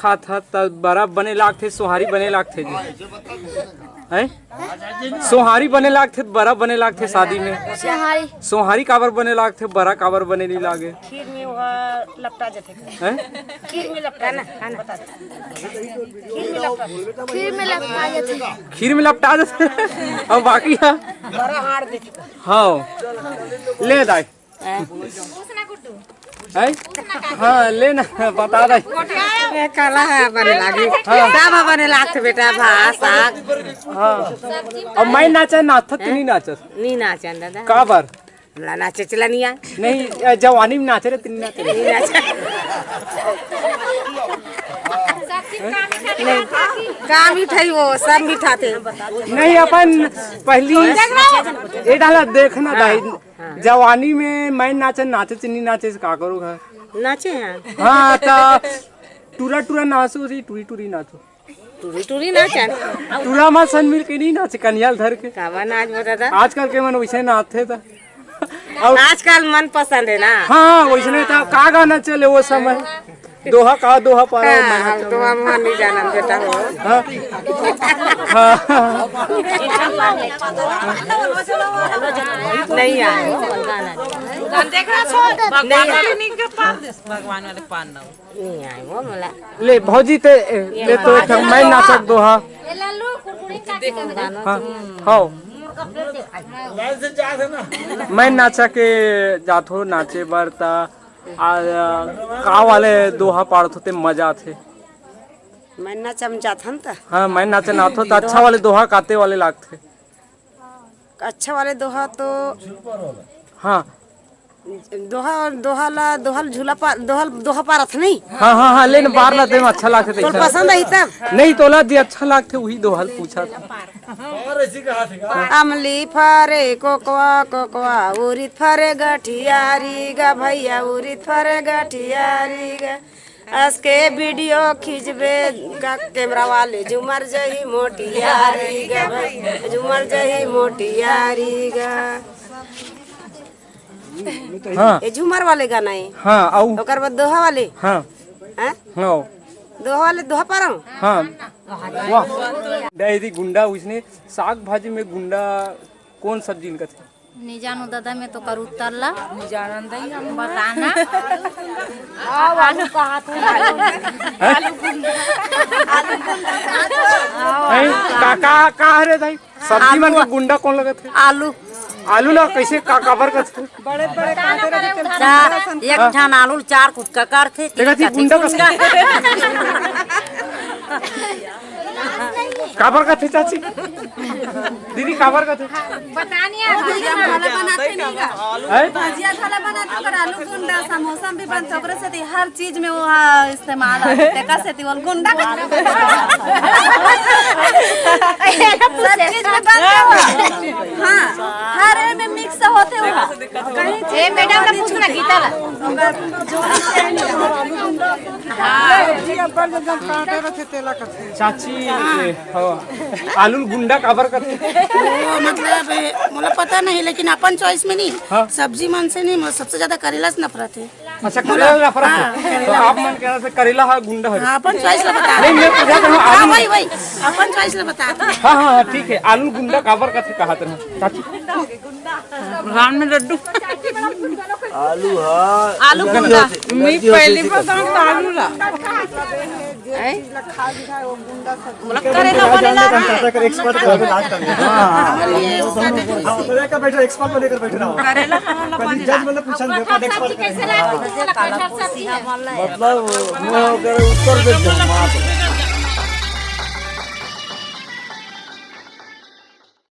खात था तब बड़ा बने लाग थे सोहारी बने लाग थे जी हैं सोहारी बने लाग थे बड़ा बने लाग थे शादी में सोहारी काबर बने लाग थे बड़ा काबर बने नहीं लागे खीर में वो लपटा जाते हैं खीर में लपटा ना खाना खीर में लपटा देते और बाकी है बड़ा हाड़ देते हाँ ले दाई हाँ लेना बता दे काला है बने लागी सब बने लागते बेटा भात साग हाँ अब मैं नाचा नाथ नहीं नाचत नहीं नाचन दादा का बार हमरा नाचे चला नहीं आ नहीं जवानी में नाचे रे तीन नाचे नहीं का मिठाई वो सब मीठा थे नहीं अपन पहली ये डाला देखना दाई जवानी में मैं नाचे नाचे चिन्नी नाचे का करो घर नाचे हैं हाँ तो टूरा टूरा नाचो री टूरी टूरी नाचो टूरी टूरी नाचन टूरा में सन मिल के नहीं नाचे कन्याल धर के कावा नाच बता था आजकल के मन वैसे नाचते था आजकल मन पसंद है ना हाँ वैसे था का गाना चले वो समय दोहा का दोहा पारा हम तो हम नहीं जाना बेटा हो नहीं आए भगवान वाले पान नहीं आए वो मला ले भौजी ते ले तो मैं नाचक दोहा हाँ मैं नाचा के जाथो नाचे बरता का वाले दोहा पाड़त होते मजा थे मैं ना चमचा था ना हाँ मैं नाचे नाथो तो अच्छा वाले दोहा काते वाले लागते अच्छा वाले दोहा तो हाँ दोहा झूला पार दोहा पारत नहीं हाँ हाँ हाँ लेकिन बार लाते में अच्छा लागते तो पसंद आई तब नहीं तोला दी अच्छा लागते वही दोहल पूछा था अमली फरे कोकवा कोकवा उरित फरे गठियारी गा भैया उरित फरे गठियारी गा असके वीडियो खींचबे का कैमरा वाले झूमर जही मोटियारी गा भैया झूमर जही मोटियारी गा हाँ ये झूमर वाले गाना है हाँ आउ ओकर बाद दोहा वाले हाँ हैं हाँ दोहा वाले दोहा पारो हाँ वाह डायरी गुंडा उसने साग भाजी में गुंडा कौन सब्जी इनका था नहीं जानो दादा मैं तो करू तल्ला नहीं जानन दई हम बताना आलू का हाथ आलू गुंडा काका का रे भाई सब्जी मन में गुंडा कौन लगा थे आलू आलू ला कैसे काबर का थे बड़े बड़े एक ठान आलू चार कुछ ककर थे देखा थी गुंडा का काबर का थे चाची दीदी काबर का थे बतानिया भजिया खाना बनाते नहीं का भजिया खाना बनाते कर आलू गुंडा समोसा भी बनता ओकरे से हर चीज में वो इस्तेमाल होते का से वो गुंडा सब चीज में बनता हां हर में मिक्स होते हो कहीं ए मैडम का पूछना गीता ला चाची आलू गुंडा काबर का थे मतलब मुझे पता नहीं लेकिन अपन चॉइस में नहीं हाँ? सब्जी मन से नहीं मुझे सबसे ज्यादा करेला से नफरत है अच्छा करेला नफरत है तो आप मन कह रहे थे करेला है गुंडा है हाँ, अपन चॉइस ला बता नहीं मैं पूछा था हाँ आलू वही वही अपन चॉइस ला बता हाँ हाँ हाँ ठीक है आलू गुंडा काबर का थे कहा था चाची रान में लड्डू आलू हाँ आलू गुंडा मैं पहली बार तो आलू ला करेला बनेला एक्सपर्ट कर लास्ट टाइम हां का बैठो एक्सपर्ट बने कर बैठ रहा हूं करेला खाना पहले जज मतलब पूछा देखो एक्सपर्ट कैसे लाए सब्जी मतलब मैं उत्तर दे दूं